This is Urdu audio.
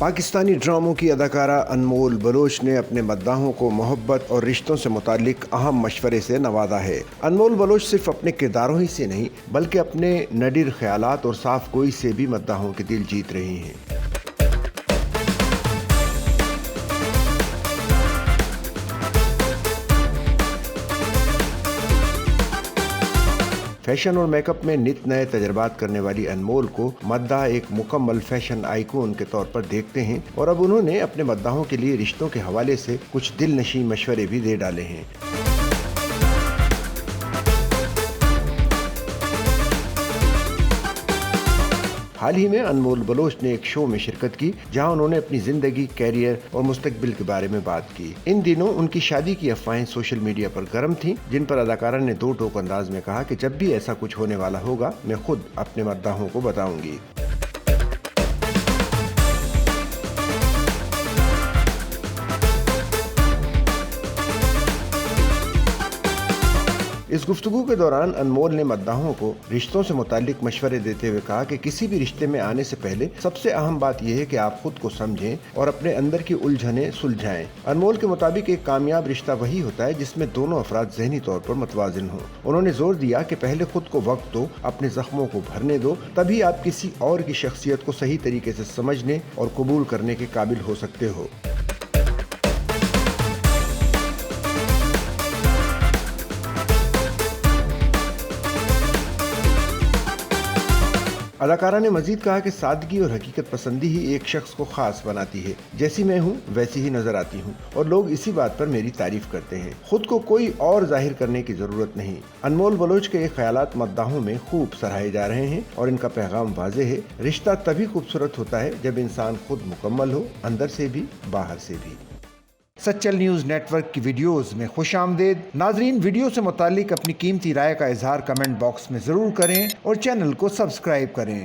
پاکستانی ڈراموں کی اداکارہ انمول بلوچ نے اپنے مداحوں کو محبت اور رشتوں سے متعلق اہم مشورے سے نوازا ہے۔ انمول بلوچ صرف اپنے کرداروں ہی سے نہیں بلکہ اپنے نڈر خیالات اور صاف گوئی سے بھی مداحوں کے دل جیت رہی ہیں۔ فیشن اور میک اپ میں نت نئے تجربات کرنے والی انمول کو مداح ایک مکمل فیشن آئیکن کے طور پر دیکھتے ہیں اور اب انہوں نے اپنے مداحوں کے لیے رشتوں کے حوالے سے کچھ دل نشیں مشورے بھی دے ڈالے ہیں۔ حال ہی میں انمول بلوچ نے ایک شو میں شرکت کی جہاں انہوں نے اپنی زندگی، کیریئر اور مستقبل کے بارے میں بات کی۔ ان دنوں ان کی شادی کی افواہیں سوشل میڈیا پر گرم تھیں، جن پر اداکارہ نے دو ٹوک انداز میں کہا کہ جب بھی ایسا کچھ ہونے والا ہوگا میں خود اپنے مداحوں کو بتاؤں گی۔ اس گفتگو کے دوران انمول نے مداحوں کو رشتوں سے متعلق مشورے دیتے ہوئے کہا کہ کسی بھی رشتے میں آنے سے پہلے سب سے اہم بات یہ ہے کہ آپ خود کو سمجھیں اور اپنے اندر کی الجھنیں سلجھائیں۔ انمول کے مطابق ایک کامیاب رشتہ وہی ہوتا ہے جس میں دونوں افراد ذہنی طور پر متوازن ہوں۔ انہوں نے زور دیا کہ پہلے خود کو وقت دو، اپنے زخموں کو بھرنے دو، تبھی آپ کسی اور کی شخصیت کو صحیح طریقے سے سمجھنے اور قبول کرنے کے قابل ہو سکتے ہو۔ اداکارہ نے مزید کہا کہ سادگی اور حقیقت پسندی ہی ایک شخص کو خاص بناتی ہے۔ جیسی میں ہوں ویسی ہی نظر آتی ہوں اور لوگ اسی بات پر میری تعریف کرتے ہیں۔ خود کو کوئی اور ظاہر کرنے کی ضرورت نہیں۔ انمول بلوچ کے یہ خیالات مداحوں میں خوب سراہے جا رہے ہیں اور ان کا پیغام واضح ہے: رشتہ تبھی خوبصورت ہوتا ہے جب انسان خود مکمل ہو، اندر سے بھی باہر سے بھی۔ سچل نیوز نیٹ ورک کی ویڈیوز میں خوش آمدید۔ ناظرین، ویڈیو سے متعلق اپنی قیمتی رائے کا اظہار کمنٹ باکس میں ضرور کریں اور چینل کو سبسکرائب کریں۔